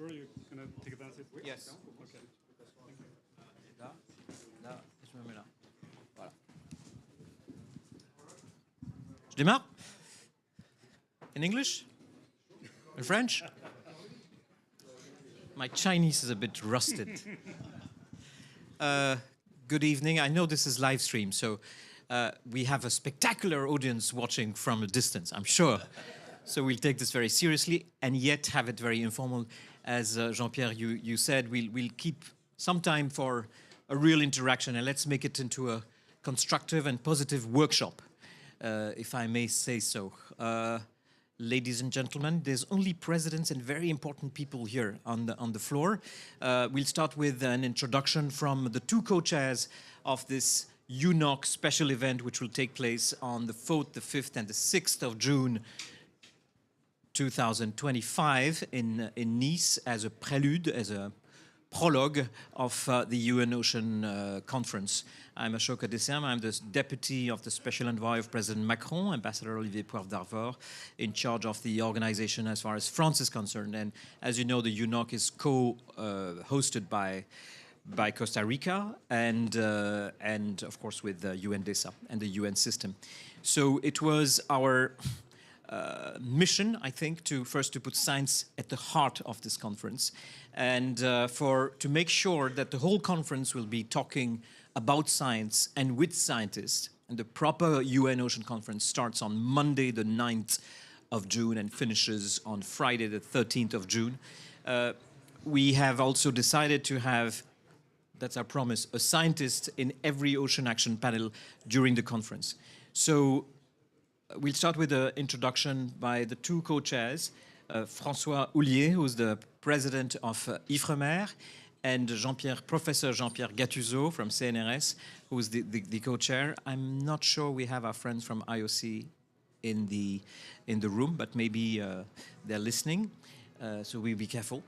sure you're going to take advantage? Yes. Okay. Là, là, et je me mets là. Voilà. Je démarre? In English? In French? My Chinese is a bit rusted. Good evening. I know this is live stream, so we have a spectacular audience watching from a distance, I'm sure. So we'll take this very seriously and yet have it very informal. As Jean-Pierre, you said, we'll keep some time for a real interaction, and let's make it into a constructive and positive workshop, if I may say so. Ladies and gentlemen, there's only presidents and very important people here on the floor. We'll start with an introduction from the two co-chairs of this UNOC special event, which will take place on the 4th, the 5th, and the 6th of June 2025 in Nice, as a prelude, as a prologue of the UN Ocean Conference. I'm Ashok Adiceam. I'm the deputy of the special envoy of President Macron, Ambassador Olivier Poivre d'Arvor, in charge of the organization as far as France is concerned. And as you know, the UNOC is co-hosted by Costa Rica and of course with UNDESA and the UN system. So it was our mission, I think, to put science at the heart of this conference, and to make sure that the whole conference will be talking about science and with scientists. And the proper UN Ocean Conference starts on Monday, the 9th of June, and finishes on Friday, the 13th of June. We have also decided to have, that's our promise, a scientist in every ocean action panel during the conference. So we'll start with an introduction by the two co-chairs, François Houllier, who's the president of IFREMER, and Jean-Pierre, Professor Jean-Pierre Gattuso from CNRS, who's the co-chair. I'm not sure we have our friends from IOC in the room, but maybe they're listening, so we'll be careful.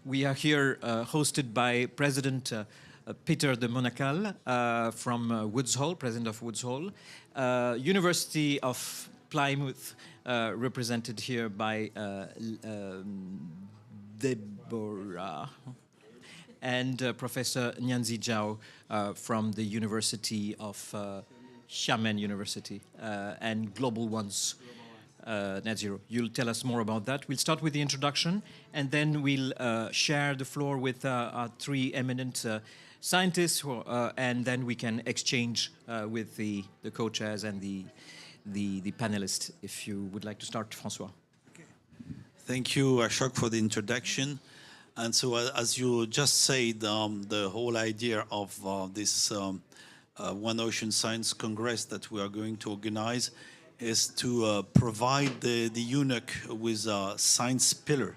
We are here hosted by President Peter de Menocal from Woods Hole, president of Woods Hole, University of Plymouth, represented here by Deborah, and Professor Nianzhi Jiao from the University of Xiamen University and Global One's Net Zero. You'll tell us more about that. We'll start with the introduction, and then we'll share the floor with our three eminent scientists, and then we can exchange with the co-chairs and the panelists. If you would like to start, François. Okay. Thank you, Ashok, for the introduction. And so, as you just said, the whole idea of this One Ocean Science Congress that we are going to organize is to provide the UNOC with a science pillar.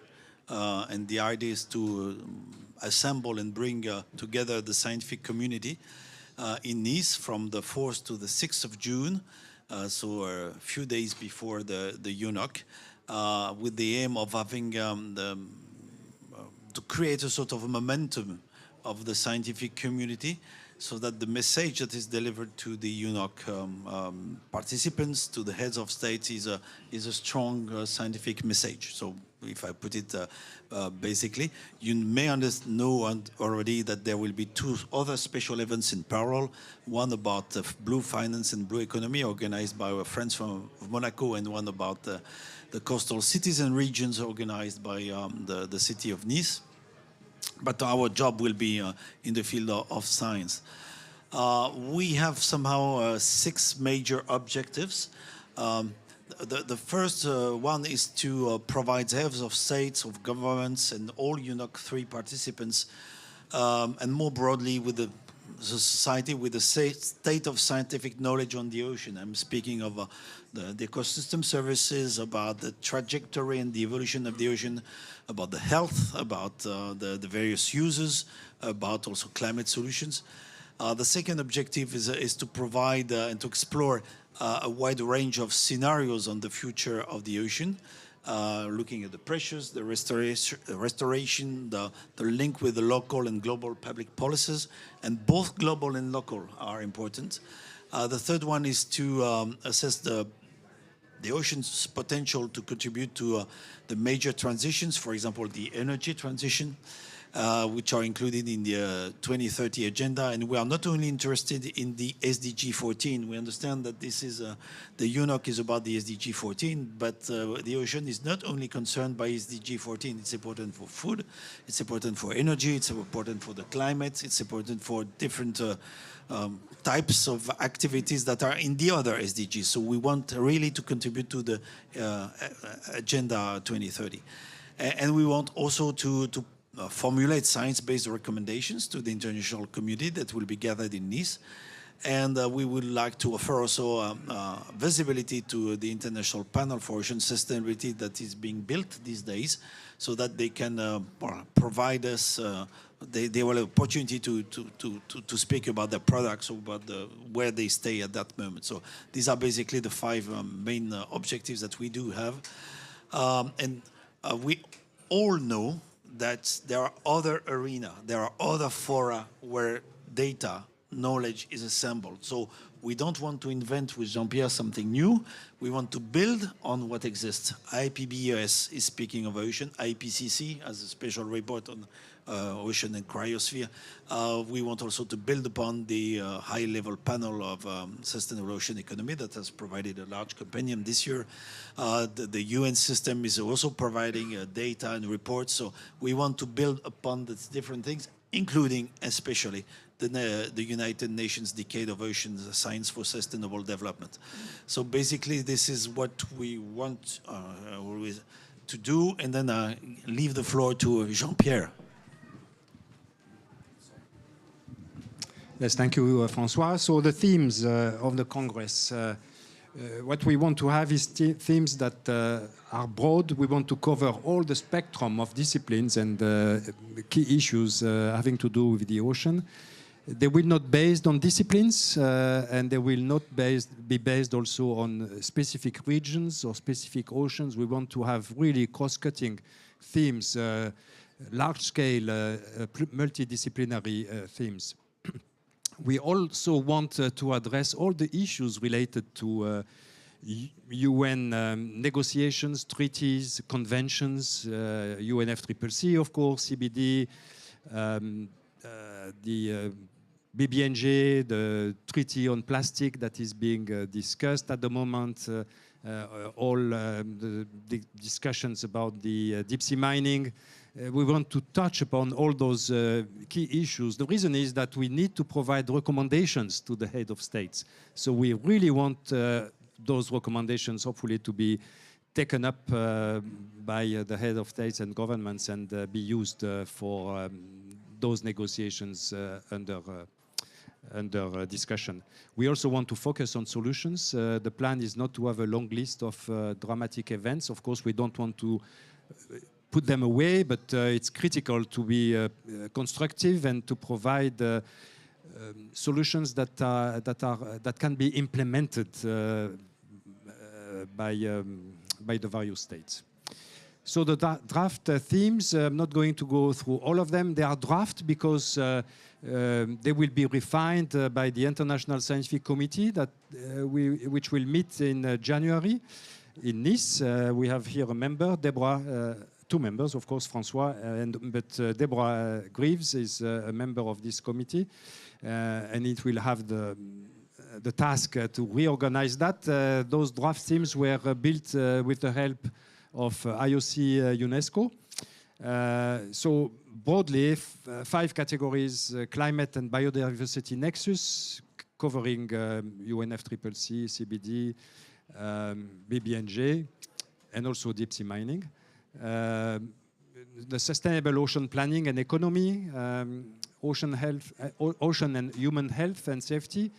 And the idea is to assemble and bring together the scientific community in Nice from the 4th to the 6th of June, so a few days before the UNOC, with the aim of having to create a sort of a momentum of the scientific community, so that the message that is delivered to the UNOC participants, to the heads of states, is a strong scientific message. So if I put it basically, you may know already that there will be two other special events in parallel, one about blue finance and blue economy organized by our friends from Monaco, and one about the coastal cities and regions organized by the city of Nice. But our job will be in the field of science. We have somehow 6 major objectives. The first one is to provide heads of states, of governments, and all UNOC 3 participants, and more broadly with the society, with the state of scientific knowledge on the ocean. I'm speaking of the ecosystem services, about the trajectory and the evolution of the ocean, about the health, about the various uses, about also climate solutions. The second objective is to provide and to explore a wide range of scenarios on the future of the ocean, looking at the pressures, the restoration, the link with the local and global public policies, and both global and local are important. The third one is to assess the the ocean's potential to contribute to the major transitions, for example, the energy transition, which are included in the 2030 agenda. And we are not only interested in the SDG 14. We understand that this is the UNOC is about the SDG 14, but the ocean is not only concerned by SDG 14. It's important for food, it's important for energy, it's important for the climate, it's important for different types of activities that are in the other SDGs. So we want really to contribute to the Agenda 2030. And we want also to formulate science-based recommendations to the international community that will be gathered in Nice. And we would like to offer also visibility to the International Panel for Ocean Sustainability that is being built these days, so that they can provide us, they will have opportunity to speak about their products, or about where they stay at that moment. So these are basically the 5 main objectives that we do have. And we all know that there are other arenas, there are other fora where data, knowledge is assembled. So we don't want to invent with Jean-Pierre something new. We want to build on what exists. IPBES is speaking of ocean. IPCC has a special report on ocean and cryosphere. We want also to build upon the high-level panel of sustainable ocean economy that has provided a large compendium this year. The UN system is also providing data and reports. So we want to build upon these different things, including especially the United Nations Decade of Oceans Science for Sustainable Development. So basically, this is what we want to do, and then leave the floor to Jean-Pierre. Yes, thank you, François. So the themes of the Congress, what we want to have is themes that are broad. We want to cover all the spectrum of disciplines and key issues having to do with the ocean. They will not be based on disciplines, and they will not be based also on specific regions or specific oceans. We want to have really cross-cutting themes, large-scale, multidisciplinary themes. We also want to address all the issues related to UN negotiations, treaties, conventions, UNFCCC, of course, CBD, the BBNJ, the treaty on plastic that is being discussed at the moment, all the discussions about the deep sea mining. We want to touch upon all those key issues. The reason is that we need to provide recommendations to the head of states. So we really want those recommendations hopefully to be taken up by the head of states and governments and be used for those negotiations under discussion. We also want to focus on solutions. The plan is not to have a long list of dramatic events. Of course, we don't want to put them away, but it's critical to be constructive and to provide solutions that can be implemented by the various states. So the draft themes, I'm not going to go through all of them. They are draft because they will be refined by the International Scientific Committee which will meet in January in Nice. We have here a member, Deborah, 2 members, of course, François, but Deborah Greaves is a member of this committee, and it will have the task to reorganize that. Those draft themes were built with the help of IOC UNESCO. So broadly, 5 categories: climate and biodiversity nexus, covering UNFCCC, CBD, BBNJ, and also deep sea mining. The sustainable ocean planning and economy, ocean health, ocean and human health and safety,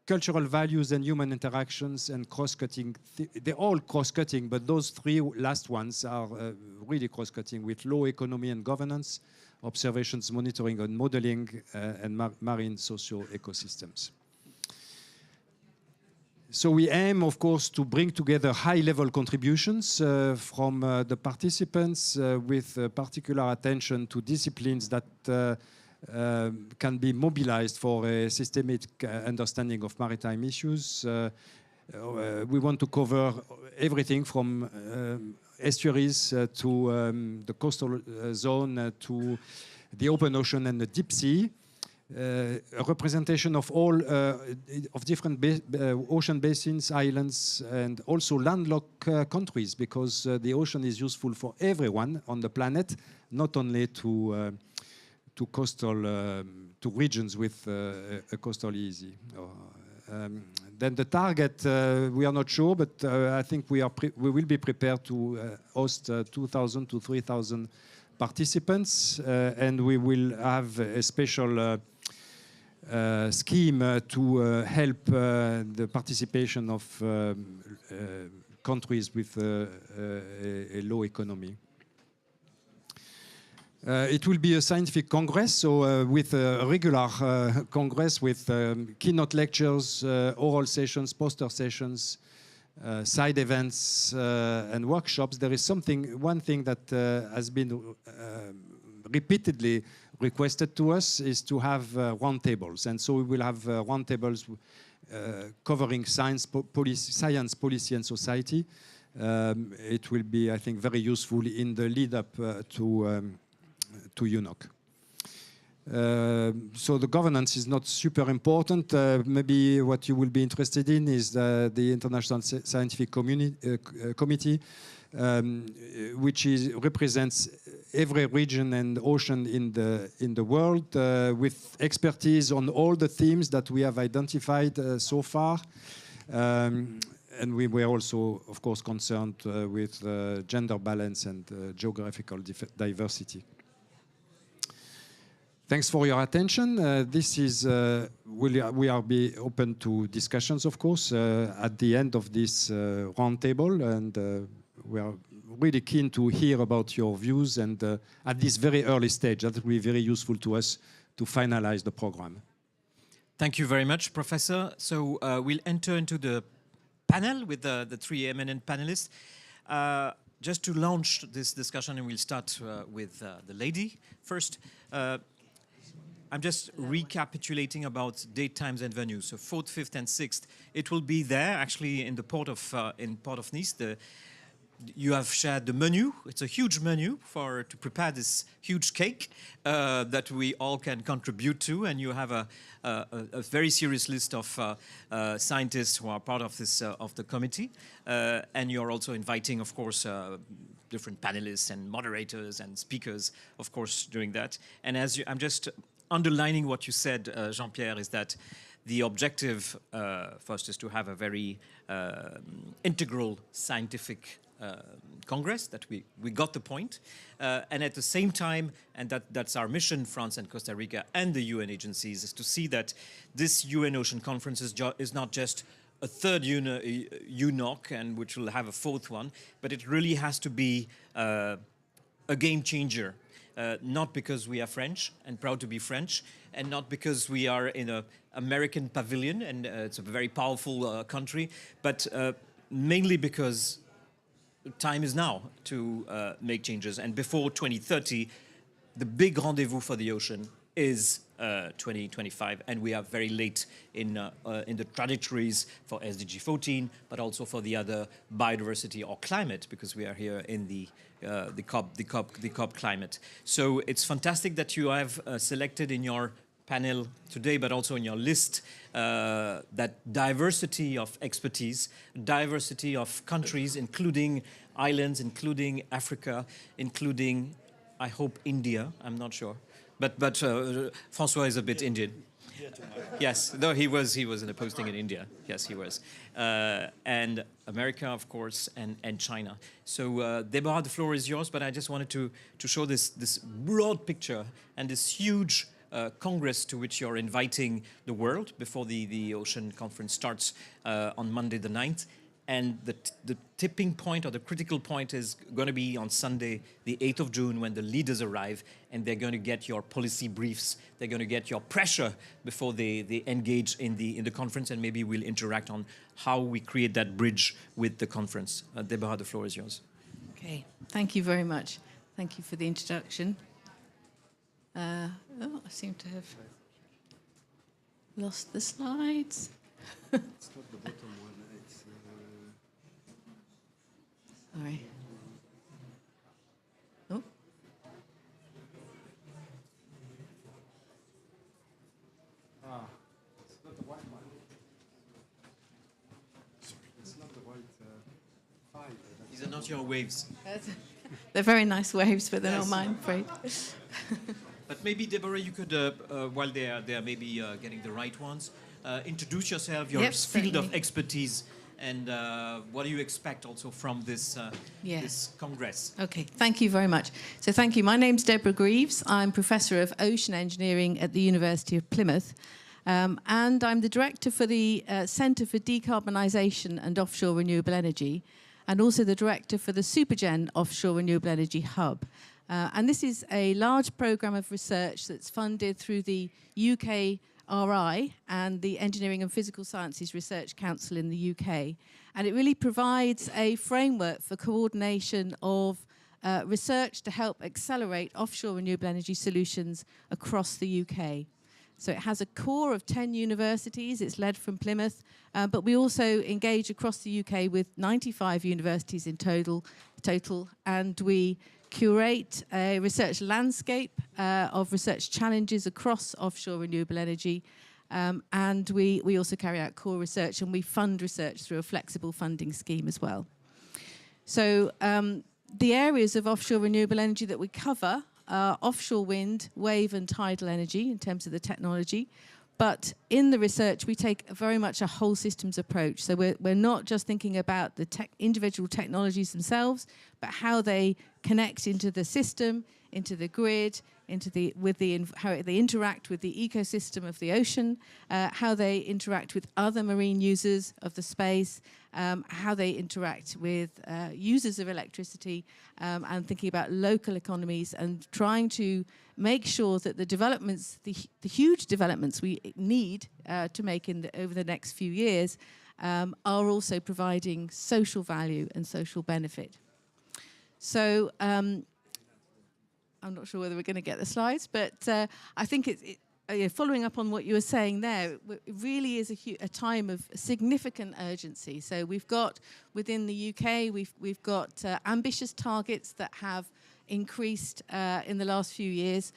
cultural values and human interactions, and cross-cutting. They're all cross-cutting, but those 3 last ones are really cross-cutting with law, economy and governance, observations, monitoring and modeling, and marine socio-ecosystems. So we aim, of course, to bring together high-level contributions from the participants with particular attention to disciplines that can be mobilized for a systemic understanding of maritime issues, we want to cover everything from estuaries to the coastal zone to the open ocean and the deep sea. A representation of all of different ocean basins, islands, and also landlocked countries, because the ocean is useful for everyone on the planet, not only to coastal to regions with a coastal easy. Then the target, we are not sure, but I think we will be prepared to host 2,000 to 3,000 participants, and we will have a special scheme to help the participation of countries with a low economy. It will be a scientific congress, so with a regular congress with keynote lectures, oral sessions, poster sessions, side events, and workshops. There is one thing that has been repeatedly requested to us is to have roundtables, and so we will have roundtables covering science, policy, and society. It will be, I think, very useful in the lead-up to UNOC. So the governance is not super important. Maybe what you will be interested in is the International Scientific Committee, which represents every region and ocean in the world, with expertise on all the themes that we have identified so far. And we were also, of course, concerned with gender balance and geographical diversity. Thanks for your attention. This is we are be open to discussions, of course, at the end of this roundtable, and we are really keen to hear about your views. And at this very early stage, that will be very useful to us to finalize the program. Thank you very much, Professor. So we'll enter into the panel with the three eminent panelists. Just to launch this discussion, and we'll start with the lady first. I'm just recapitulating about date, times, and venues. So 4th, 5th, and 6th, it will be there, actually, in the port of Nice. You have shared the menu. It's a huge menu to prepare this huge cake that we all can contribute to, and you have a very serious list of scientists who are part of this of the committee, and you're also inviting, of course, different panelists and moderators and speakers, of course, during that. And I'm just underlining what you said, Jean-Pierre, is that the objective first is to have a very integral scientific Congress, that we got the point. And at the same time, and that's our mission, France and Costa Rica and the UN agencies, is to see that this UN Ocean Conference is not just a third UNOC, and which will have a fourth one, but it really has to be a game changer. Not because we are French and proud to be French, and not because we are in an American pavilion and it's a very powerful country, but mainly because time is now to make changes. And before 2030, the big rendezvous for the ocean is 2025, and we are very late in the trajectories for SDG 14, but also for the other biodiversity or climate, because we are here in the COP climate. So it's fantastic that you have selected in your panel today, but also in your list, that diversity of expertise, diversity of countries, including islands, including Africa, including, I hope, India. I'm not sure. But François is a bit Indian. Yes, no, he was in a posting in India. Yes, he was. And America, of course, and China. So, Deborah, the floor is yours, but I just wanted to show this broad picture and this huge Congress to which you're inviting the world before the Ocean Conference starts on Monday the 9th. And the tipping point, or the critical point, is going to be on Sunday, the 8th of June, when the leaders arrive, and they're going to get your policy briefs. They're going to get your pressure before they engage in the conference, and maybe we'll interact on how we create that bridge with the conference. Deborah, the floor is yours. Okay, thank you very much. Thank you for the introduction. I seem to have lost the slides. It's not the bottom one. Sorry. Oh. It's not the white one. It's not the white file. These are not your waves. They're very nice waves, but they're Yes. not mine, I'm afraid. But maybe, Deborah, you could, while they are maybe getting the right ones, introduce yourself, your Yep, field of certainly. expertise, and what do you expect also from this, this Congress? Okay, thank you very much. So thank you. My name's Deborah Greaves. I'm Professor of Ocean Engineering at the University of Plymouth. And I'm the Director for the Centre for Decarbonisation and Offshore Renewable Energy, and also the Director for the Supergen Offshore Renewable Energy Hub. And this is a large programme of research that's funded through the UKRI and the Engineering and Physical Sciences Research Council in the UK. And it really provides a framework for coordination of research to help accelerate offshore renewable energy solutions across the UK. So it has a core of 10 universities. It's led from Plymouth, but we also engage across the UK with 95 universities in total, and we curate a research landscape of research challenges across offshore renewable energy, and we also carry out core research, and we fund research through a flexible funding scheme as well. So the areas of offshore renewable energy that we cover are offshore wind, wave and tidal energy in terms of the technology. But in the research, we take very much a whole systems approach. So we're not just thinking about the individual technologies themselves, but how they connect into the system, into the grid, how they interact with the ecosystem of the ocean, how they interact with other marine users of the space, how they interact with users of electricity, and thinking about local economies and trying to make sure that the developments, the huge developments we need to make over the next few years, are also providing social value and social benefit. So I'm not sure whether we're going to get the slides, but I think following up on what you were saying there, it really is a time of significant urgency. So we've got, within the UK, we've got ambitious targets that have increased in the last few years,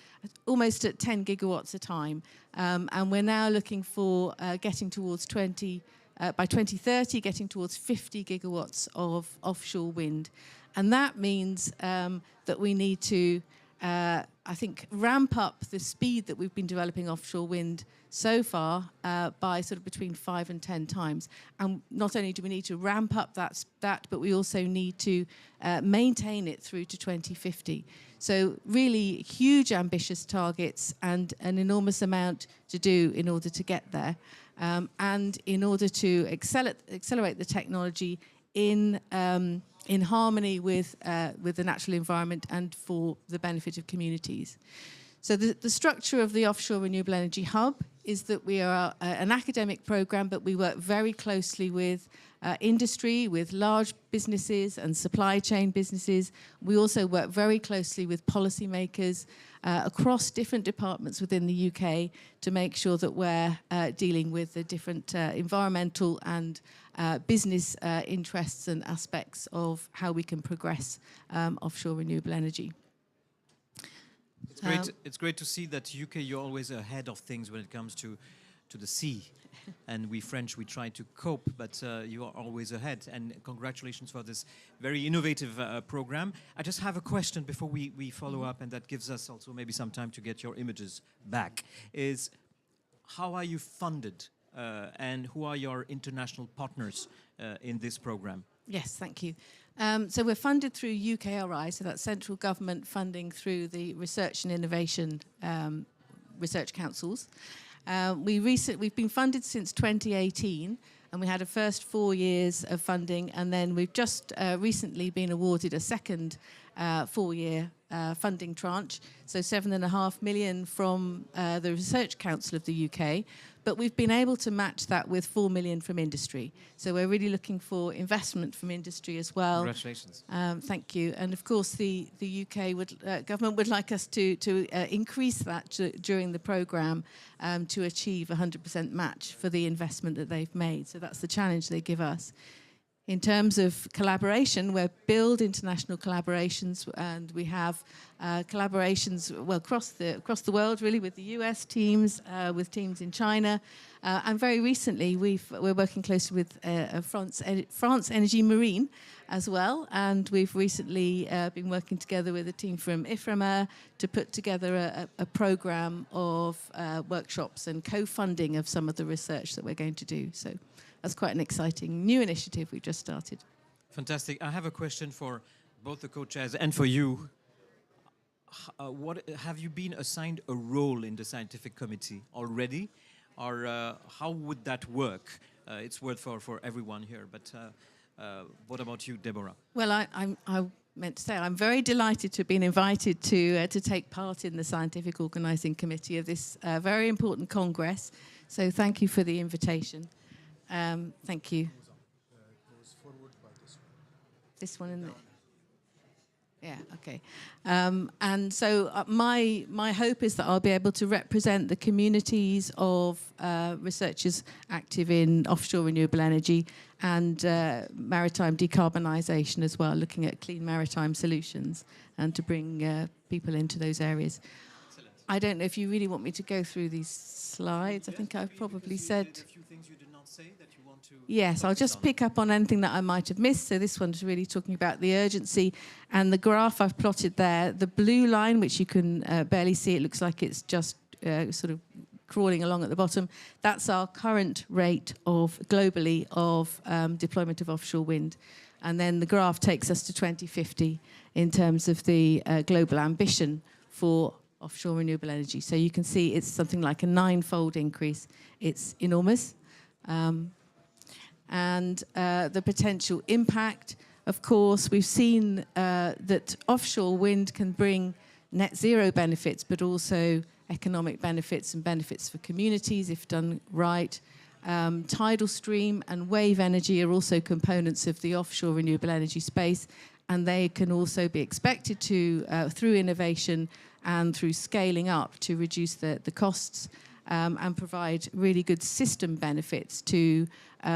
almost at 10 gigawatts a time. And we're now looking for getting towards by 2030, getting towards 50 gigawatts of offshore wind. And that means that we need to I think, ramp up the speed that we've been developing offshore wind so far by sort of between 5 and 10 times. And not only do we need to ramp up that, but we also need to maintain it through to 2050. So really huge ambitious targets and an enormous amount to do in order to get there. And in order to accelerate the technology in harmony with the natural environment and for the benefit of communities. So the structure of the Offshore Renewable Energy Hub is that we are an academic program, but we work very closely with industry, with large businesses and supply chain businesses. We also work very closely with policymakers across different departments within the UK to make sure that we're dealing with the different environmental and business interests and aspects of how we can progress offshore renewable energy. It's great to see that UK, you're always ahead of things when it comes to the sea. And we French, we try to cope, but you are always ahead. And congratulations for this very innovative program. I just have a question before we follow up, and that gives us also maybe some time to get your images back, is how are you funded and who are your international partners in this program? Yes, thank you. So we're funded through UKRI, so that's central government funding through the Research and Innovation Research Councils. We've been funded since 2018, and we had a first 4 years of funding, and then we've just recently been awarded a second 4-year funding tranche, so 7.5 million from the Research Council of the UK, but we've been able to match that with 4 million from industry. So we're really looking for investment from industry as well. Congratulations. Thank you. And of course, the UK government would like us to increase that during the programme to achieve 100% match for the investment that they've made. So that's the challenge they give us. In terms of collaboration, we build international collaborations, and we have collaborations across the world, really, with the US teams, with teams in China, and very recently we're working closely with France Energy Marine as well, and we've recently been working together with a team from IFREMER to put together a program of workshops and co-funding of some of the research that we're going to do. So that's quite an exciting new initiative we've just started. Fantastic. I have a question for both the co-chairs and for you. Have you been assigned a role in the scientific committee already? Or how would that work? It's worth for everyone here, but what about you, Deborah? Well, I meant to say I'm very delighted to have been invited to take part in the scientific organising committee of this very important congress. So thank you for the invitation. Thank you. This one in there. Yeah, okay. And so my hope is that I'll be able to represent the communities of researchers active in offshore renewable energy and maritime decarbonisation as well, looking at clean maritime solutions, and to bring people into those areas. Excellent. I don't know if you really want me to go through these slides. I think I've probably said a few things you did not say that you want to. Yes, I'll just pick up on anything that I might have missed. So this one's really talking about the urgency, and the graph I've plotted there, the blue line, which you can barely see, it looks like it's just sort of crawling along at the bottom. That's our current rate of globally of deployment of offshore wind. And then the graph takes us to 2050 in terms of the global ambition for offshore renewable energy. So you can see it's something like a 9-fold increase. It's enormous. And the potential impact, of course, we've seen that offshore wind can bring net zero benefits, but also economic benefits and benefits for communities if done right. Tidal stream and wave energy are also components of the offshore renewable energy space, and they can also be expected to, through innovation and through scaling up, to reduce the costs and provide really good system benefits to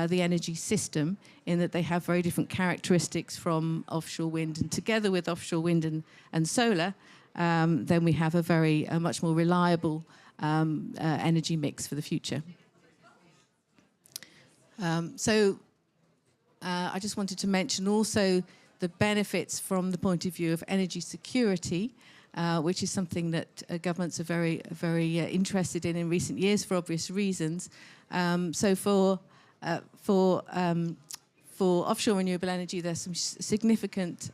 the energy system, in that they have very different characteristics from offshore wind. And together with offshore wind and solar, then we have a much more reliable energy mix for the future. I just wanted to mention also the benefits from the point of view of energy security, which is something that governments are very interested in recent years for obvious reasons. So for offshore renewable energy, there's some significant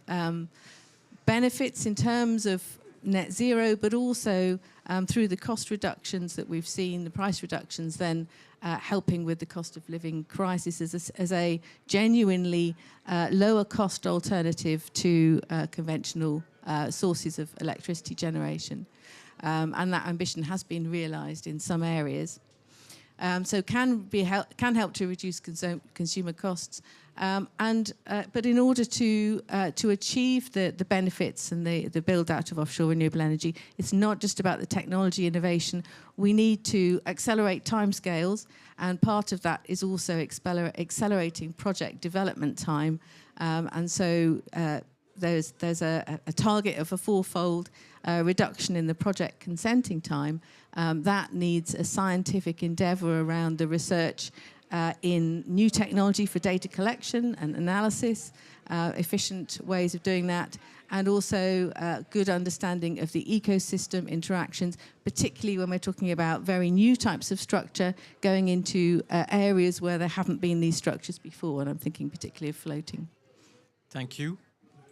benefits in terms of net zero, but also through the cost reductions that we've seen, the price reductions, then helping with the cost of living crisis as a genuinely lower cost alternative to conventional sources of electricity generation. And that ambition has been realised in some areas. So can help to reduce consumer costs, but in order to achieve the benefits and the build out of offshore renewable energy, it's not just about the technology innovation. We need to accelerate timescales, and part of that is also accelerating project development time. And so there's a target of a 4-fold reduction in the project consenting time. That needs a scientific endeavour around the research in new technology for data collection and analysis, efficient ways of doing that, and also good understanding of the ecosystem interactions, particularly when we're talking about very new types of structure going into areas where there haven't been these structures before, and I'm thinking particularly of floating. Thank you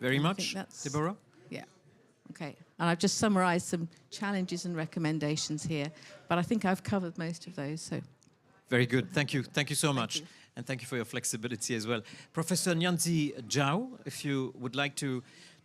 very much, Deborah. Yeah, okay. And I've just summarised some challenges and recommendations here, but I think I've covered most of those. So, very good. Thank you. Thank you so much. And thank you for your flexibility as well. Professor Nianzhi Jiao, if you would like to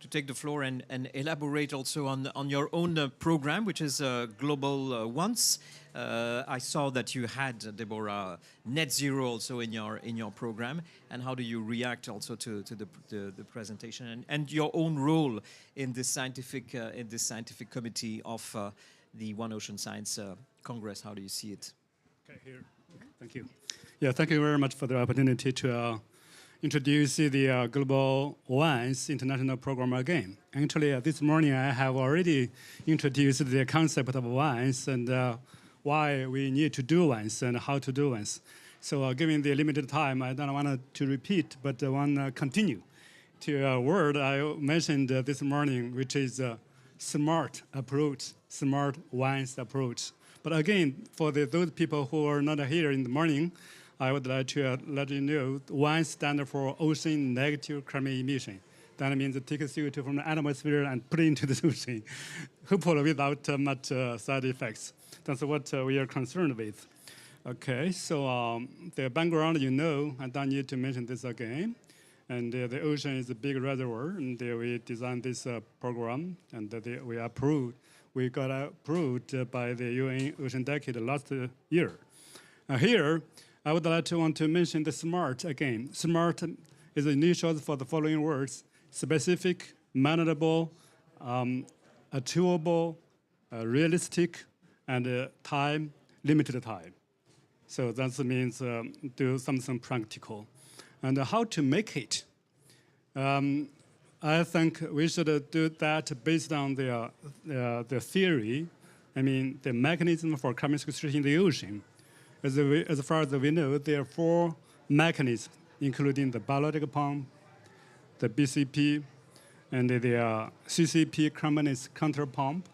take the floor and elaborate also on your own program, which is Global Once. I saw that you had, Deborah, net zero also in your program. And how do you react also to the presentation and your own role in this scientific committee of the One Ocean Science Congress? How do you see it? Okay, here. Thank you. Yeah, thank you very much for the opportunity to introduce the Global OOSC International Program again. Actually, this morning I have already introduced the concept of OOSC and why we need to do OOSC and how to do OOSC. So given the limited time, I don't want to repeat, but I want to continue to a word I mentioned this morning, which is smart approach, smart OOSC approach. But again, for those people who are not here in the morning, I would like to let you know OOSC stands for ocean negative carbon emission. That means take CO2 from the atmosphere and put it into the ocean, hopefully without much side effects. That's what we are concerned with. Okay, so the background, you know, I don't need to mention this again. And the ocean is a big reservoir, and we designed this program, and we got approved by the UN Ocean Decade last year. Here, I would like to want to mention the SMART again. SMART is the initials for the following words: specific, manageable, achievable, realistic, and limited time. So that means do something practical. And how to make it? I think we should do that based on the theory, I mean, the mechanism for carbon sequestration in the ocean. As far as we know, there are 4 mechanisms, including the biological pump, the BCP, and the CCP carbonate counter pump,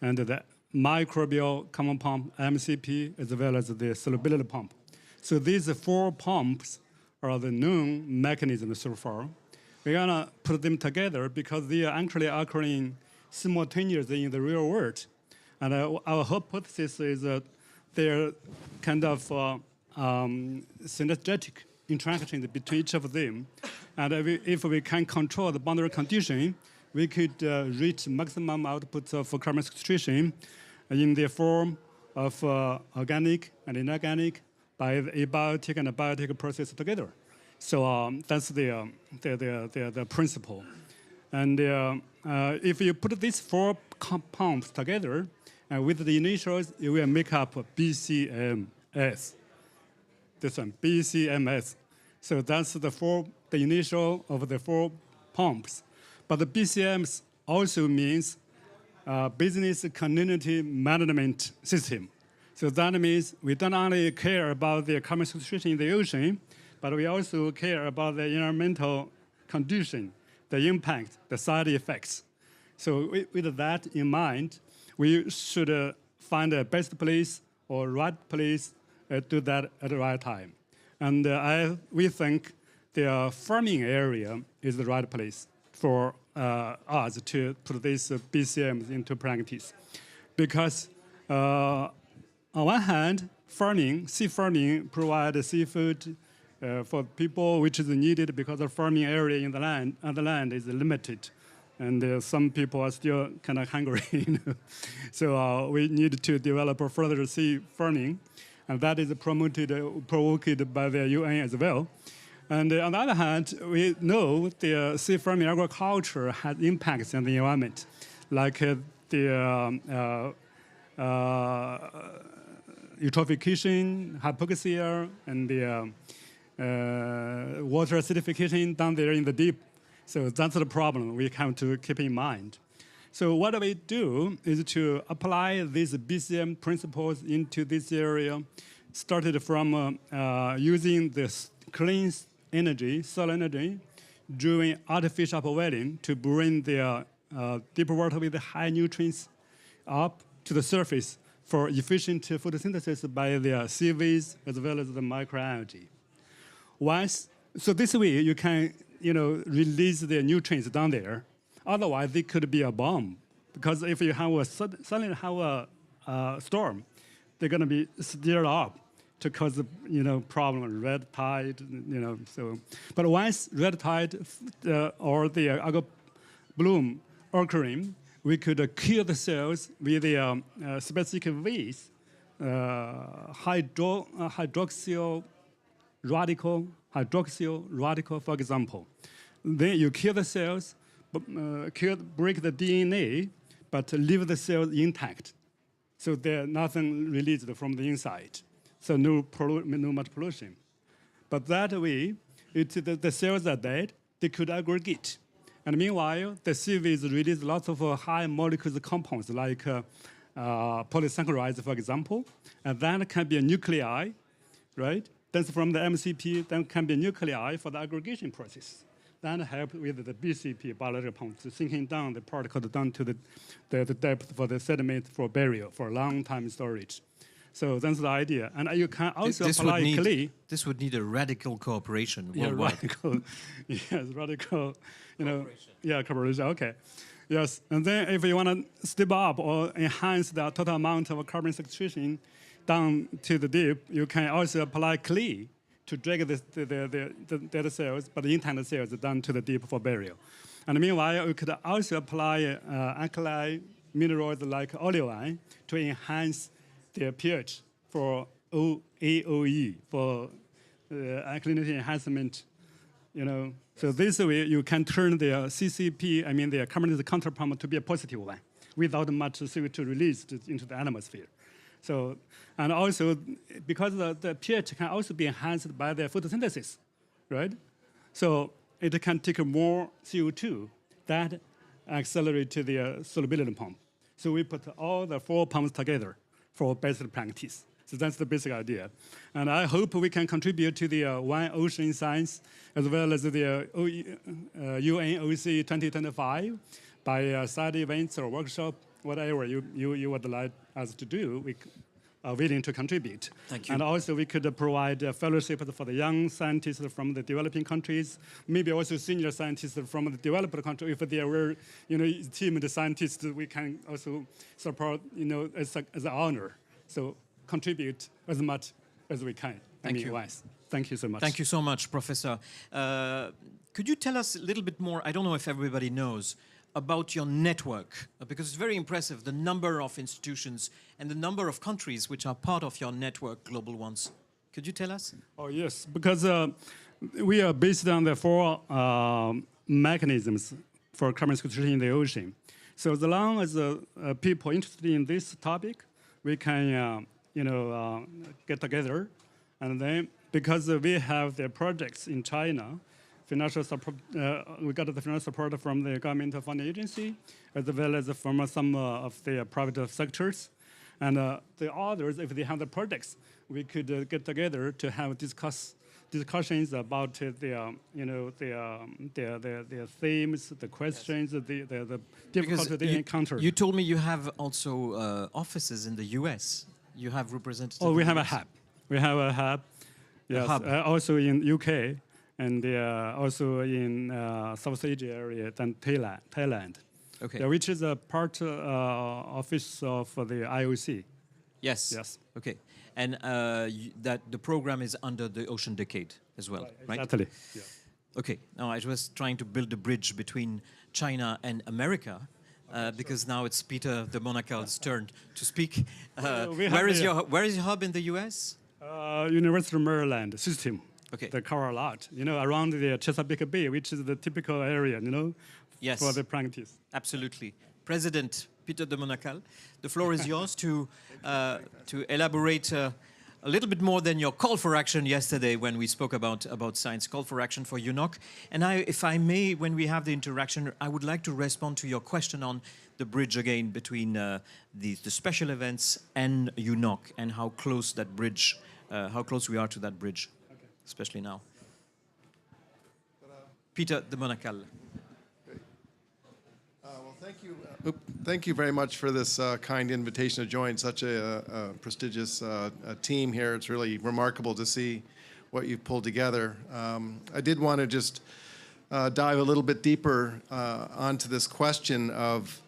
and the microbial common pump, MCP, as well as the solubility pump. So these 4 pumps are the known mechanisms so far. We're gonna put them together because they are actually occurring simultaneously in the real world. And our hypothesis is that they're kind of synergetic interactions between each of them. And if we can control the boundary condition, we could reach maximum output of carbon sequestration in the form of organic and inorganic by abiotic and abiotic process together. So that's the principle. And if you put these 4 compounds together, with the initials, it will make up BCMS. This one, BCMS. So that's the initial of the 4 pumps. But the BCMS also means business community management system. So that means we don't only care about the carbon sequestration in the ocean, but we also care about the environmental condition, the impact, the side effects. So with that in mind, we should find the best place or right place to do that at the right time. And we think the farming area is the right place for us to put these BCMs into practice. Because on one hand, sea farming provides seafood for people, which is needed because the farming area in the land is limited. And some people are still kind of hungry. So we need to develop further sea farming. And that is provoked by the UN as well. And on the other hand, we know the sea farming agriculture has impacts on the environment, like the eutrophication, hypoxia, and the water acidification down there in the deep. So that's the problem we have to keep in mind. So what we do is to apply these BCM principles into this area, started from using this clean energy, solar energy, during artificial upwelling to bring the deep water with high nutrients up to the surface for efficient photosynthesis by the seaweeds as well as the microalgae. So this way you can release the nutrients down there. Otherwise, they could be a bomb. Because if you have suddenly have a storm, they're going to be stirred up to cause problem, red tide, So, but once red tide or the algal bloom occurring, we could kill the cells with the specific ways, hydroxyl radical, for example. Then you kill the cells, break the DNA, but leave the cells intact. So there's nothing released from the inside. So no much pollution. But that way, the cells are dead, they could aggregate. And meanwhile, the CVs release lots of high molecular compounds like polysaccharides, for example, and that can be a nuclei, right? Then from the MCP, then can be a nuclei for the aggregation process. That helps with the BCP, biological pumps, sinking down the particle down to the depth for the sediment for burial, for long time storage. So that's the idea. And you can also apply clay. This would need a radical cooperation worldwide. Yeah, radical. Yes, radical. Cooperation. Okay. Yes, and then if you want to step up or enhance the total amount of carbon sequestration down to the deep, you can also apply clay to drag the dead cells, but the intact cells down to the deep for burial. And meanwhile, we could also apply alkali minerals like olivine to enhance their pH for AOE, for alkalinity enhancement, So this way you can turn the CCP, the carbon counterpart, to be a positive one without much CO2 released into the atmosphere. So, and also because the pH can also be enhanced by the photosynthesis, right? So it can take more CO2 that accelerate the solubility pump. So we put all the 4 pumps together for best practice. So that's the basic idea. And I hope we can contribute to the One Ocean Science as well as the UNOC 2025 by side events or workshop, whatever you would like us to do. We are willing to contribute. Thank you. And also we could provide fellowship for the young scientists from the developing countries, maybe also senior scientists from the developed countries. If there were, team of scientists, we can also support, as an honor. So contribute as much as we can. Thank you. Thank you so much. Thank you so much, Professor. Could you tell us a little bit more, I don't know if everybody knows, about your network? Because it's very impressive, the number of institutions and the number of countries which are part of your network, global ones. Could you tell us? Oh, yes, because we are based on the 4 mechanisms for carbon sequestration in the ocean. So as long as people interested in this topic, we can get together, and then because we have the projects in China, financial support, we got the financial support from the government funding agency, as well as from some of the private sectors, and the others, if they have the projects, we could get together to have discussions about the themes, the questions, the difficulties they encounter. You told me you have also offices in the US. You have representatives. Oh, we have a hub. We have a hub. Yes, also in UK, and also in South Asia area, and Thailand. Okay. Yeah, which is a part office of the IOC. Yes. Yes. Okay. And that the program is under the Ocean Decade as well, right? Exactly. Yeah. Okay. Now I was trying to build a bridge between China and America. Because now it's Peter de Monacal's turn to speak. Where is your hub in the U.S.? University of Maryland system. Okay. They cover a lot. Around the Chesapeake Bay, which is the typical area, yes, for the practice. Absolutely. President Peter de Monacal, the floor is yours to elaborate a little bit more than your call for action yesterday when we spoke about science, call for action for UNOC. And if I may, when we have the interaction, I would like to respond to your question on the bridge again between the special events and UNOC, and how close that bridge, how close we are to that bridge, okay, especially now. Peter de Monacal. Well, thank you. Thank you very much for this kind invitation to join such a prestigious team here. It's really remarkable to see what you've pulled together. I did want to just dive a little bit deeper onto this question of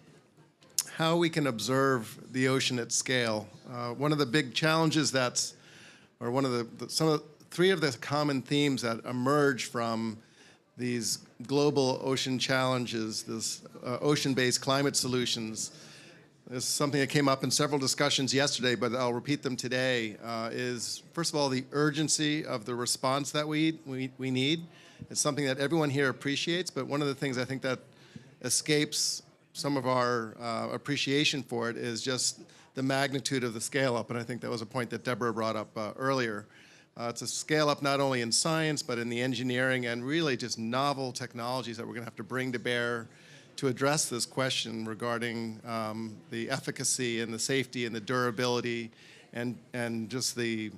how we can observe the ocean at scale. One of the big challenges three of the common themes that emerge from these global ocean challenges, this ocean-based climate solutions. This is something that came up in several discussions yesterday, but I'll repeat them today, is first of all, the urgency of the response that we need. It's something that everyone here appreciates, but one of the things I think that escapes some of our appreciation for it is just the magnitude of the scale up, and I think that was a point that Deborah brought up earlier. It's a scale up not only in science, but in the engineering and really just novel technologies that we're going to have to bring to bear to address this question regarding the efficacy and the safety and the durability and just the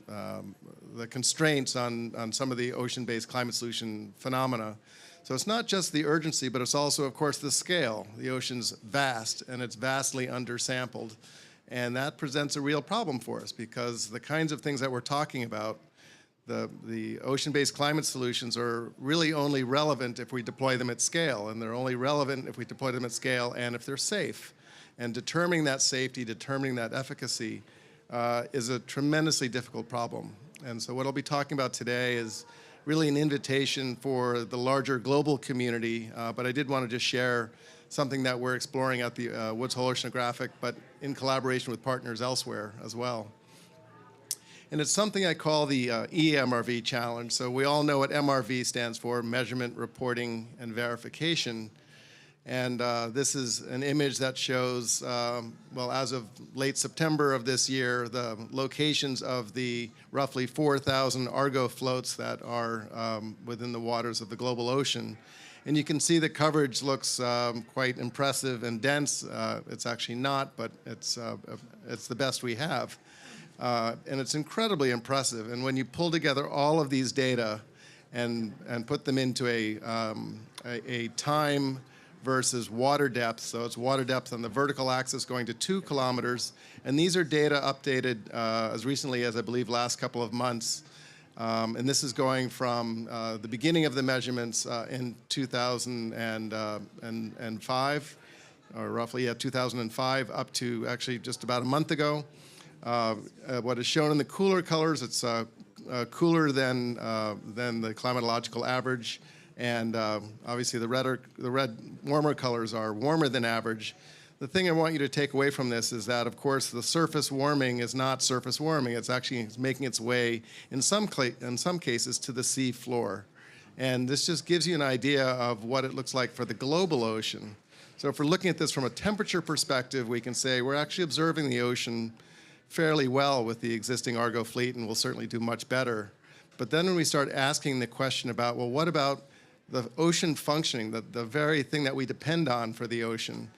constraints on some of the ocean-based climate solution phenomena. So it's not just the urgency, but it's also, of course, the scale. The ocean's vast, and it's vastly undersampled. And that presents a real problem for us because the kinds of things that we're talking about, the ocean-based climate solutions are really only relevant if we deploy them at scale, and they're only relevant if we deploy them at scale and if they're safe. And determining that safety, determining that efficacy is a tremendously difficult problem. And so what I'll be talking about today is really an invitation for the larger global community, but I did want to just share something that we're exploring at the Woods Hole Oceanographic, but in collaboration with partners elsewhere as well. And it's something I call the EMRV challenge. So we all know what MRV stands for, measurement, reporting, and verification. And this is an image that shows, well, as of late September of this year, the locations of the roughly 4,000 Argo floats that are within the waters of the global ocean. And you can see the coverage looks quite impressive and dense. It's actually not, but it's the best we have. And it's incredibly impressive. And when you pull together all of these data and put them into a time versus water depth, so it's water depth on the vertical axis going to 2 kilometers, and these are data updated as recently as I believe last couple of months. And this is going from the beginning of the measurements in 2005, or roughly 2005, up to actually just about a month ago. What is shown in the cooler colors, it's cooler than the climatological average, and obviously the red warmer colors are warmer than average. The thing I want you to take away from this is that, of course, the surface warming is not surface warming. It's actually making its way, in some cases, to the sea floor. And this just gives you an idea of what it looks like for the global ocean. So if we're looking at this from a temperature perspective, we can say we're actually observing the ocean fairly well with the existing Argo fleet, and we'll certainly do much better. But then when we start asking the question about, well, what about the ocean functioning, the very thing that we depend on for the ocean,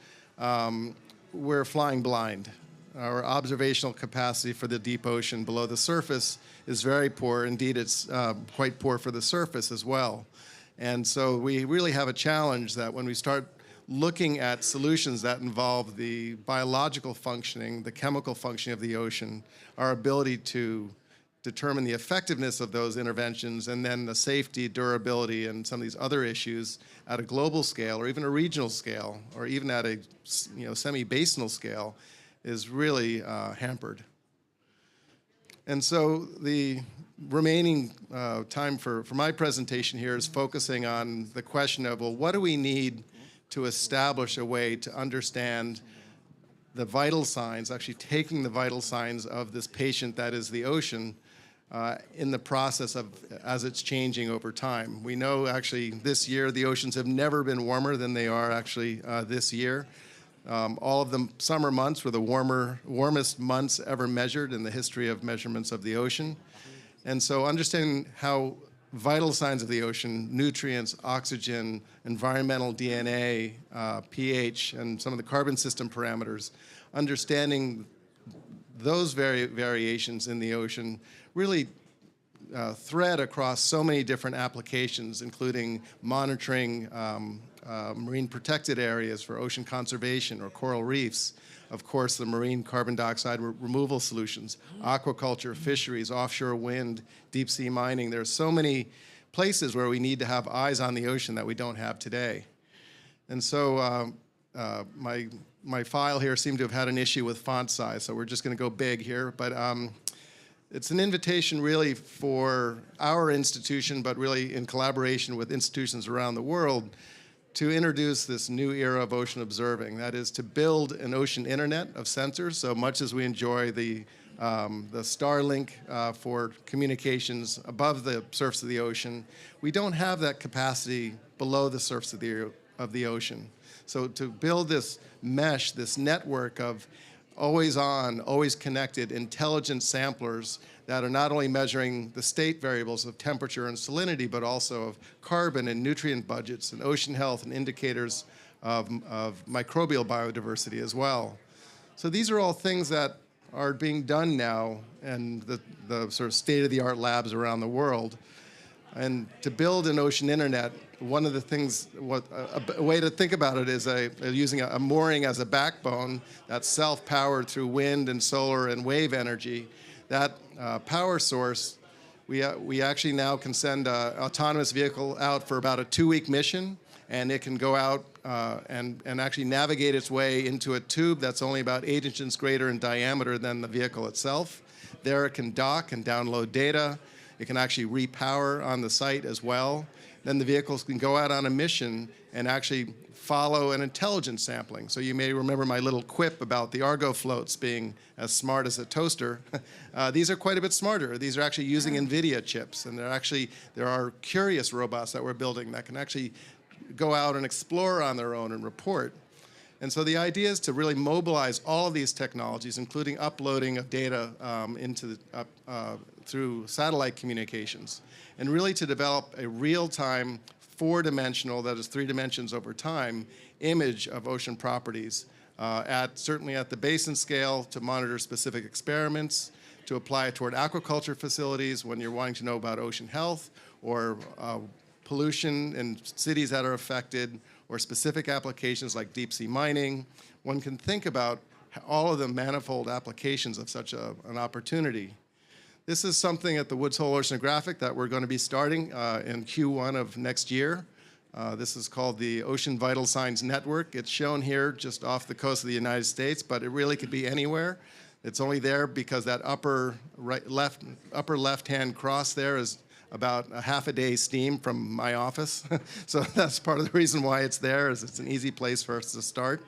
we're flying blind. Our observational capacity for the deep ocean below the surface is very poor. Indeed, it's quite poor for the surface as well. And so we really have a challenge that when we start looking at solutions that involve the biological functioning, the chemical functioning of the ocean, our ability to determine the effectiveness of those interventions, and then the safety, durability, and some of these other issues at a global scale, or even a regional scale, or even at a semi-basinal scale, is really hampered. And so the remaining time for my presentation here is focusing on the question of, well, what do we need to establish a way to understand the vital signs, actually taking the vital signs of this patient that is the ocean in the process of as it's changing over time. We know actually this year the oceans have never been warmer than they are actually this year. All of the summer months were the warmest months ever measured in the history of measurements of the ocean. And so understanding how vital signs of the ocean, nutrients, oxygen, environmental DNA, pH, and some of the carbon system parameters, understanding those variations in the ocean really thread across so many different applications, including monitoring marine protected areas for ocean conservation or coral reefs, of course, the marine carbon dioxide removal solutions, aquaculture, fisheries, offshore wind, deep sea mining. There are so many places where we need to have eyes on the ocean that we don't have today. And so my file here seemed to have had an issue with font size, so we're just going to go big here. But it's an invitation really for our institution, but really in collaboration with institutions around the world, to introduce this new era of ocean observing. That is to build an ocean internet of sensors, so much as we enjoy the Starlink for communications above the surface of the ocean, we don't have that capacity below the surface of the ocean. So to build this mesh, this network of always on, always connected, intelligent samplers that are not only measuring the state variables of temperature and salinity, but also of carbon and nutrient budgets and ocean health and indicators of microbial biodiversity as well. So these are all things that are being done now in the sort of state-of-the-art labs around the world. And to build an ocean internet, one of the things, a way to think about it is using a mooring as a backbone that's self-powered through wind and solar and wave energy. That power source, we actually now can send an autonomous vehicle out for about a 2-week mission, and it can go out and actually navigate its way into a tube that's only about 8 inches greater in diameter than the vehicle itself. There it can dock and download data. It can actually repower on the site as well. Then the vehicles can go out on a mission and actually follow an intelligence sampling. So you may remember my little quip about the Argo floats being as smart as a toaster. These are quite a bit smarter. These are actually using NVIDIA chips, and there are curious robots that we're building that can actually go out and explore on their own and report. And so the idea is to really mobilize all of these technologies, including uploading of data through satellite communications, and really to develop a real-time, 4-dimensional, that is 3 dimensions over time, image of ocean properties, certainly at the basin scale, to monitor specific experiments, to apply it toward aquaculture facilities when you're wanting to know about ocean health, or pollution in cities that are affected, or specific applications like deep-sea mining. One can think about all of the manifold applications of such an opportunity. This is something at the Woods Hole Oceanographic that we're going to be starting in Q1 of next year. This is called the Ocean Vital Signs Network. It's shown here just off the coast of the United States, but it really could be anywhere. It's only there because that upper left-hand cross there is about a half a day's steam from my office. So that's part of the reason why it's there, is it's an easy place for us to start.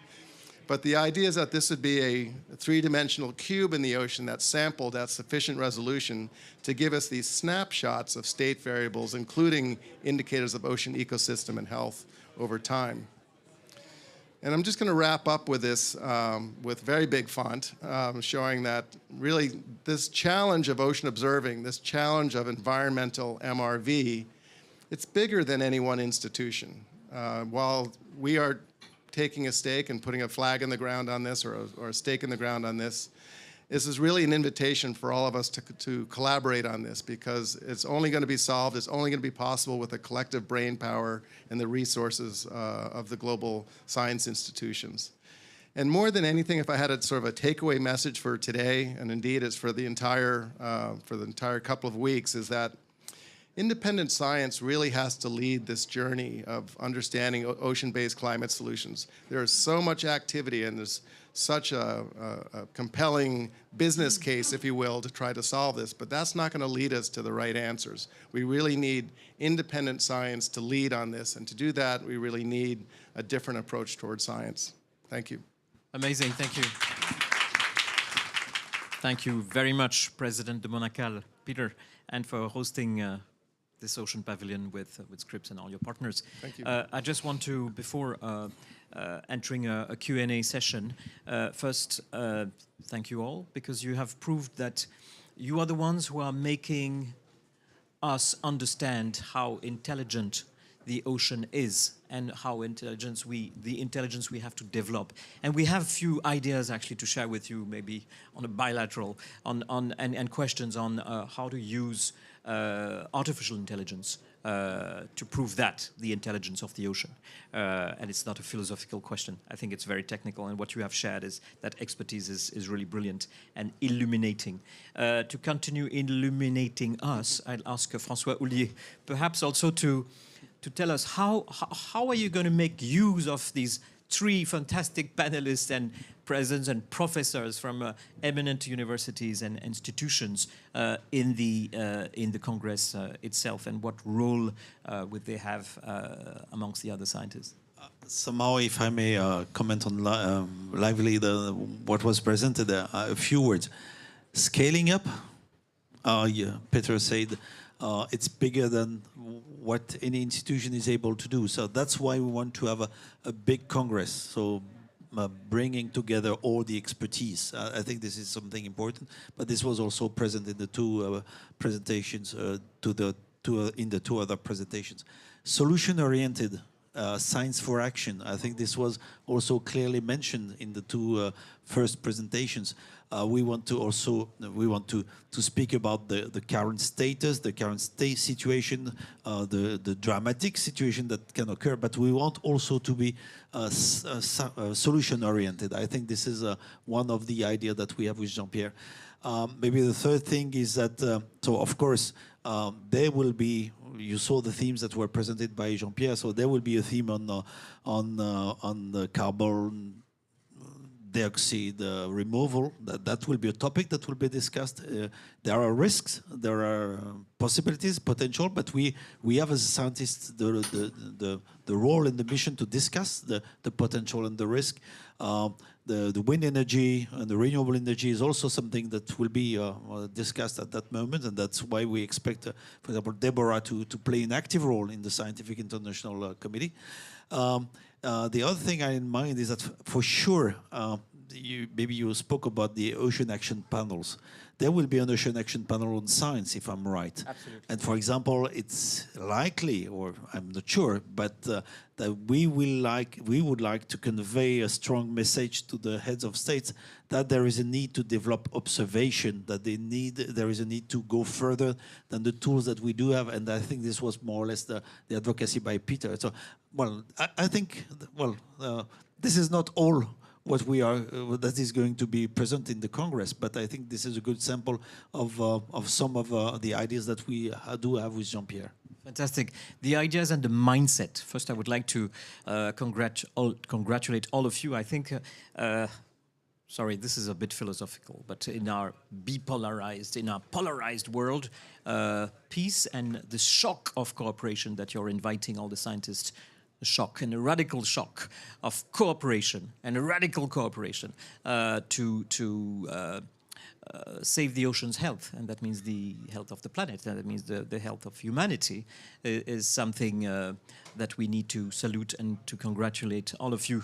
But the idea is that this would be a 3-dimensional cube in the ocean that's sampled at sufficient resolution to give us these snapshots of state variables, including indicators of ocean ecosystem and health over time. And I'm just going to wrap up with this with very big font, showing that really this challenge of ocean observing, this challenge of environmental MRV, it's bigger than any one institution. While we are taking a stake and putting a flag in the ground on this, or a stake in the ground on this, this is really an invitation for all of us to collaborate on this, because it's only going to be solved, it's only going to be possible with the collective brain power and the resources of the global science institutions. And more than anything, if I had a sort of a takeaway message for today, and indeed it's for the entire couple of weeks, is that independent science really has to lead this journey of understanding ocean-based climate solutions. There is so much activity, and there's such a compelling business case, if you will, to try to solve this, but that's not going to lead us to the right answers. We really need independent science to lead on this, and to do that, we really need a different approach towards science. Thank you. Amazing, thank you. Thank you very much, President de Menocal, Peter, and for hosting this Ocean Pavilion with Scripps and all your partners. Thank you. I just want to, before entering a Q&A session, first thank you all, because you have proved that you are the ones who are making us understand how intelligent the ocean is, and how the intelligence we have to develop. And we have a few ideas actually to share with you, maybe on a bilateral, and questions on how to use artificial intelligence to prove that, the intelligence of the ocean. And it's not a philosophical question. I think it's very technical, and what you have shared is that expertise is really brilliant and illuminating. To continue illuminating us, I'll ask François Houllier perhaps also to tell us how are you going to make use of these 3 fantastic panelists and presidents and professors from eminent universities and institutions in the Congress itself, and what role would they have amongst the other scientists? Somehow, if I may comment on lively what was presented, a few words. Scaling up, Peter said, it's bigger than what any institution is able to do. So that's why we want to have a big Congress. So bringing together all the expertise. I think this is something important, but this was also present in the two presentations, in the two other presentations. Solution-oriented science for action. I think this was also clearly mentioned in the two first presentations. We want to speak about the current status, the current situation, the dramatic situation that can occur, but we want also to be solution-oriented. I think this is one of the ideas that we have with Jean-Pierre. Maybe the third thing is that, so of course, there will be, you saw the themes that were presented by Jean-Pierre, so there will be a theme on the carbon dioxide removal. That will be a topic that will be discussed. There are risks, there are possibilities, potential, but we have as scientists the role and the mission to discuss the potential and the risk. The wind energy and the renewable energy is also something that will be discussed at that moment, and that's why we expect, for example, Deborah to play an active role in the Scientific International Committee. The other thing I in mind is that for sure, maybe you spoke about the ocean action panels. There will be an ocean action panel on science, if I'm right. Absolutely. And for example, it's likely, or I'm not sure, but that we would like to convey a strong message to the heads of states that there is a need to develop observation, that there is a need to go further than the tools that we do have. And I think this was more or less the advocacy by Peter. So, well, I think, this is not all what we are, that is going to be present in the Congress, but I think this is a good sample of some of the ideas that we do have with Jean-Pierre. Fantastic. The ideas and the mindset. First, I would like to congratulate all of you. I think, sorry, this is a bit philosophical, but in our polarized world, peace and the shock of cooperation that you're inviting all the scientists, a shock and a radical shock of cooperation and a radical cooperation to save the ocean's health, and that means the health of the planet, and that means the health of humanity, is something that we need to salute and to congratulate all of you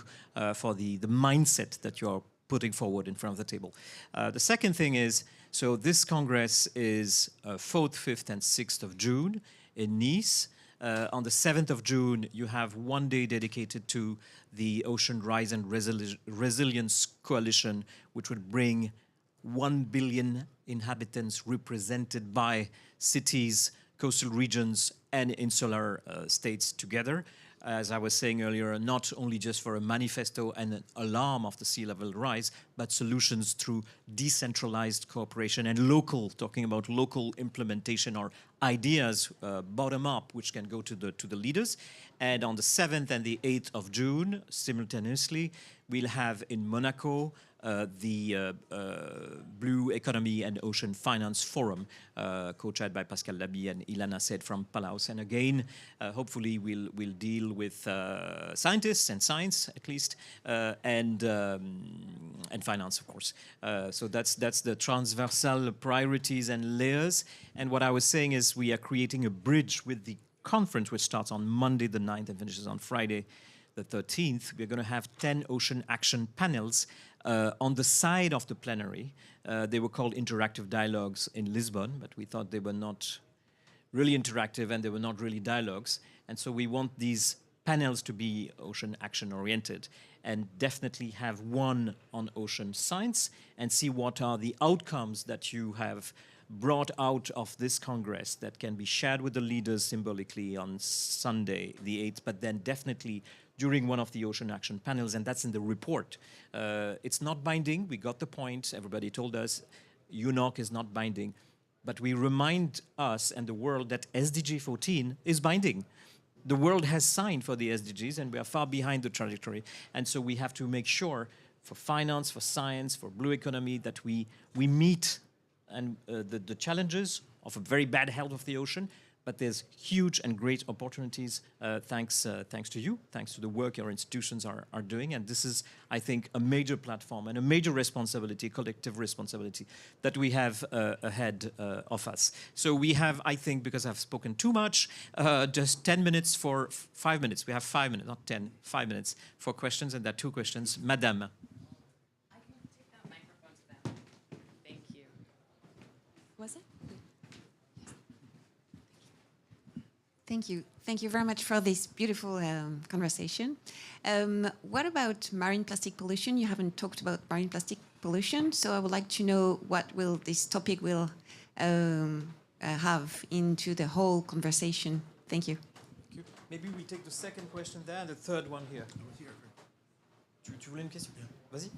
for the mindset that you're putting forward in front of the table. The second thing is, so this Congress is 4th, 5th, and 6th of June in Nice. On the 7th of June, you have one day dedicated to the Ocean Rise and Resilience Coalition, which would bring 1 billion inhabitants represented by cities, coastal regions, and insular states together. As I was saying earlier, not only just for a manifesto and an alarm of the sea level rise, but solutions through decentralized cooperation and talking about local implementation or ideas bottom up, which can go to the leaders. And on the 7th and the 8th of June, simultaneously, we'll have in Menocal the Blue Economy and Ocean Finance Forum, co-chaired by Pascal Laby and Ilana Said from Palau. And again, hopefully we'll deal with scientists and science, at least, and finance, of course. So that's the transversal priorities and layers. And what I was saying is we are creating a bridge with the conference, which starts on Monday the 9th and finishes on Friday the 13th. We're going to have 10 ocean action panels on the side of the plenary. They were called interactive dialogues in Lisbon, but we thought they were not really interactive and they were not really dialogues. And so we want these panels to be ocean action oriented and definitely have one on ocean science and see what are the outcomes that you have brought out of this Congress that can be shared with the leaders symbolically on Sunday, the 8th, but then definitely during one of the ocean action panels, and that's in the report. It's not binding, we got the point, everybody told us, UNOC is not binding, but we remind us and the world that SDG 14 is binding. The world has signed for the SDGs and we are far behind the trajectory, and so we have to make sure for finance, for science, for blue economy, that we meet and the challenges of a very bad health of the ocean, but there's huge and great opportunities thanks to you, thanks to the work your institutions are doing. And this is, I think, a major platform and a major responsibility, collective responsibility, that we have ahead of us. So we have, I think, because I've spoken too much, just 10 minutes for 5 minutes. We have 5 minutes, not 10, 5 minutes for questions, and there are 2 questions. Madame. I can take that microphone to them. Thank you. Was it? Thank you. Thank you very much for this beautiful conversation. What about marine plastic pollution? You haven't talked about marine plastic pollution, so I would like to know what will this topic will have into the whole conversation. Thank you. Maybe we take the second question there and the third one here. Tu voulais une question? Vas-y.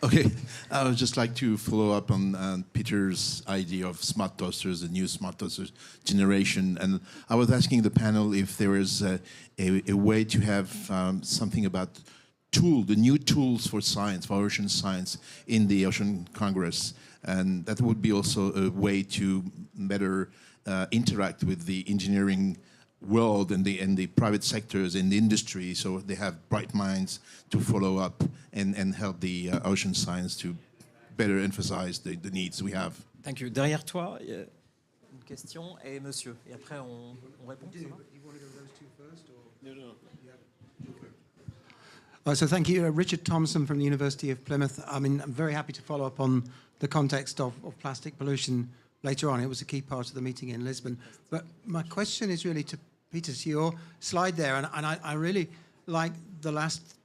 Okay, I would just like to follow up on Peter's idea of smart toasters, the new smart toasters generation. And I was asking the panel if there is a way to have something about the new tools for science, for ocean science in the Ocean Congress. And that would be also a way to better interact with the engineering world and the private sectors in the industry, so they have bright minds to follow up and help the ocean science to better emphasize the needs we have. Thank you. Derrière toi, une question et monsieur. Et après, on répond. So thank you. Richard Thompson from the University of Plymouth. I mean, I'm very happy to follow up on the context of plastic pollution later on. It was a key part of the meeting in Lisbon. But my question is really to Peter, to your slide there, and I really like the last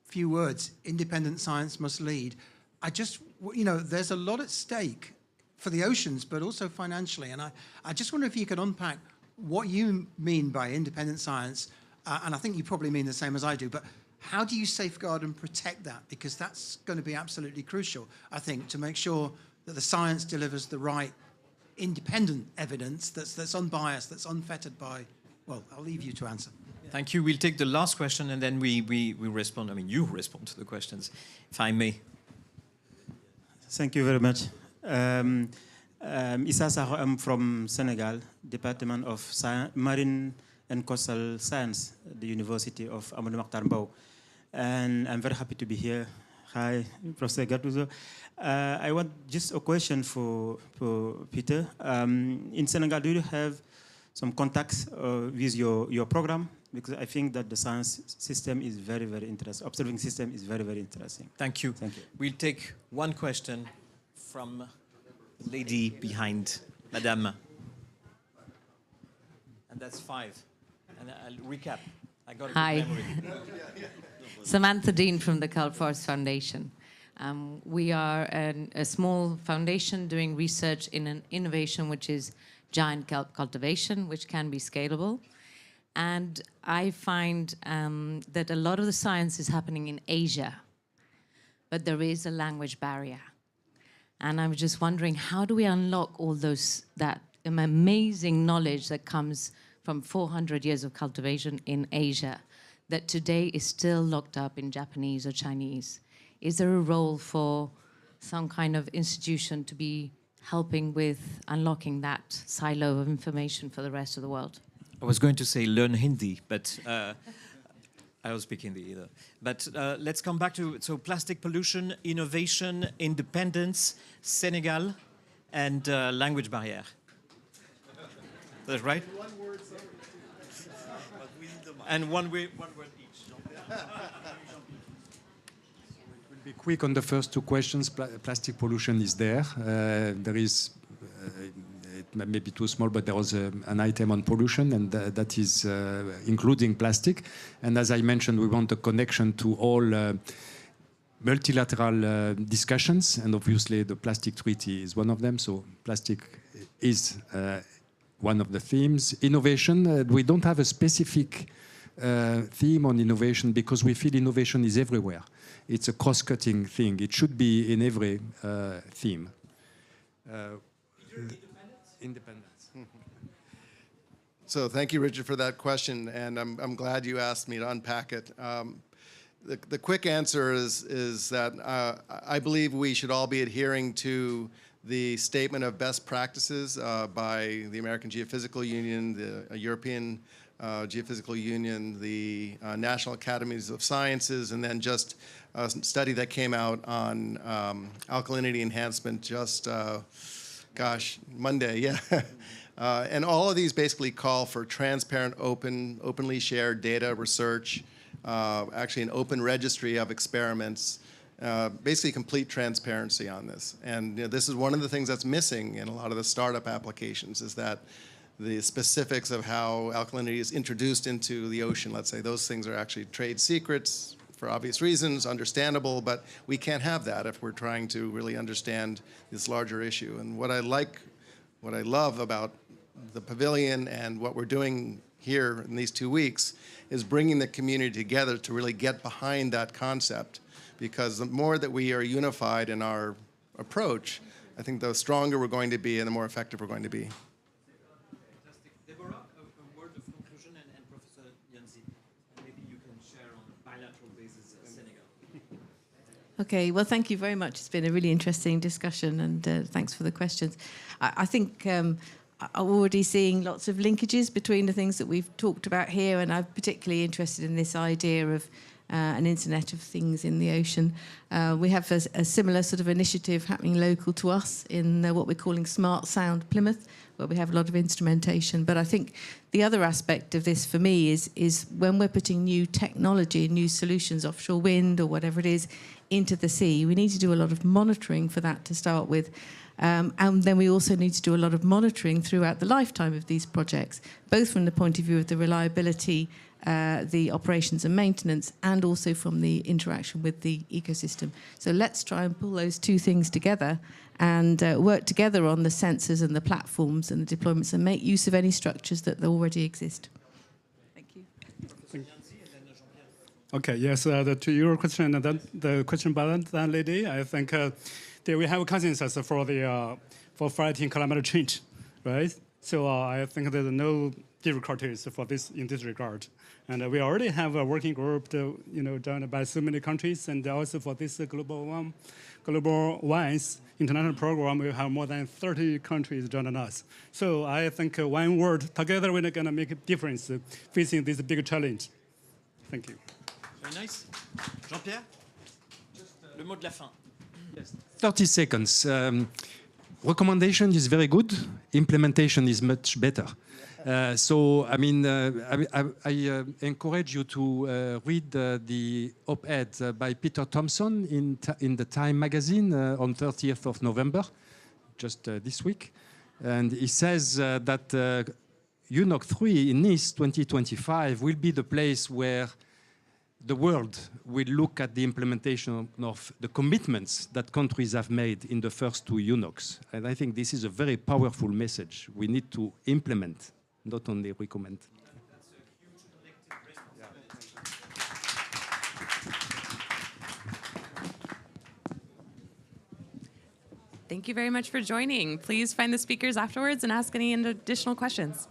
few words, independent science must lead. I just, there's a lot at stake for the oceans, but also financially. And I just wonder if you could unpack what you mean by independent science, and I think you probably mean the same as I do, but how do you safeguard and protect that? Because that's going to be absolutely crucial, I think, to make sure that the science delivers the right independent evidence that's unbiased, that's unfettered by, well, I'll leave you to answer. Thank you. We'll take the last question and then we respond. I mean, you respond to the questions, if I may. Thank you very much. Issa Sakho, I'm from Senegal, Department of Marine and Coastal Science, the University of Amadou Mahtar Mbow. And I'm very happy to be here. Hi, Professor Gattuso. I want just a question for Peter. In Senegal, do you have some contacts with your program? Because I think that the science system is very, very interesting. Observing system is very, very interesting. Thank you. Thank you. We'll take one question from the lady behind, Madame. And that's 5. And I'll recap. I got a good memory. Samantha Dean from the CalForce Foundation. We are a small foundation doing research in an innovation which is giant kelp cultivation, which can be scalable. And I find that a lot of the science is happening in Asia, but there is a language barrier. And I'm just wondering, how do we unlock all that amazing knowledge that comes from 400 years of cultivation in Asia that today is still locked up in Japanese or Chinese? Is there a role for some kind of institution to be helping with unlocking that silo of information for the rest of the world? I was going to say learn Hindi, but I don't speak Hindi either. But let's come back to plastic pollution, innovation, independence, Senegal, and language barrier. That's right? One word, sir. And one word each. We'll be quick on the first 2 questions. Plastic pollution is there. There is, it may be too small, but there was an item on pollution, and that is including plastic. And as I mentioned, we want a connection to all multilateral discussions, and obviously the plastic treaty is one of them. So plastic is one of the themes. Innovation, we don't have a specific theme on innovation because we feel innovation is everywhere. It's a cross-cutting thing. It should be in every theme. Independence. So thank you, Richard, for that question, and I'm glad you asked me to unpack it. The quick answer is that I believe we should all be adhering to the statement of best practices by the American Geophysical Union, the European Geophysical Union, the National Academies of Sciences, and then just a study that came out on alkalinity enhancement just, Monday, yeah. And all of these basically call for transparent, openly shared data, research, actually an open registry of experiments, basically complete transparency on this. And this is one of the things that's missing in a lot of the startup applications, is that the specifics of how alkalinity is introduced into the ocean, let's say, those things are actually trade secrets for obvious reasons, understandable, but we can't have that if we're trying to really understand this larger issue. And what I love about the pavilion and what we're doing here in these 2 weeks is bringing the community together to really get behind that concept, because the more that we are unified in our approach, I think the stronger we're going to be and the more effective we're going to be. Deborah, a word of conclusion, and Professor Nianzhi, maybe you can share on a bilateral basis Senegal. Okay, well, thank you very much. It's been a really interesting discussion, and thanks for the questions. I think I'm already seeing lots of linkages between the things that we've talked about here, and I'm particularly interested in this idea of an Internet of Things in the ocean. We have a similar sort of initiative happening local to us in what we're calling Smart Sound Plymouth, where we have a lot of instrumentation. But I think the other aspect of this for me is when we're putting new technology, new solutions, offshore wind or whatever it is, into the sea, we need to do a lot of monitoring for that to start with. And then we also need to do a lot of monitoring throughout the lifetime of these projects, both from the point of view of the reliability, the operations and maintenance, and also from the interaction with the ecosystem. So let's try and pull those two things together and work together on the sensors and the platforms and the deployments, and make use of any structures that already exist. Thank you. Okay, yes, to your question, and then the question by that lady, I think that we have a consensus for fighting climate change, right? So I think there's no difficulties for this in this regard, and we already have a working group, done by so many countries, and also for this global WHOI international program, we have more than 30 countries joining us. So I think one word together we're going to make a difference facing this big challenge. Thank you. Very nice. Jean-Pierre, le mot de la fin. Yes. 30 seconds. Recommendation is very good. Implementation is much better. So, I mean, I encourage you to read the op-ed by Peter Thompson in the Time magazine on 30th of November, just this week. And he says that UNOC 3 in Nice 2025 will be the place where the world will look at the implementation of the commitments that countries have made in the first two UNOCs. And I think this is a very powerful message. We need to implement, not only recommend. That's a huge collective responsibility. Thank you very much for joining. Please find the speakers afterwards and ask any additional questions.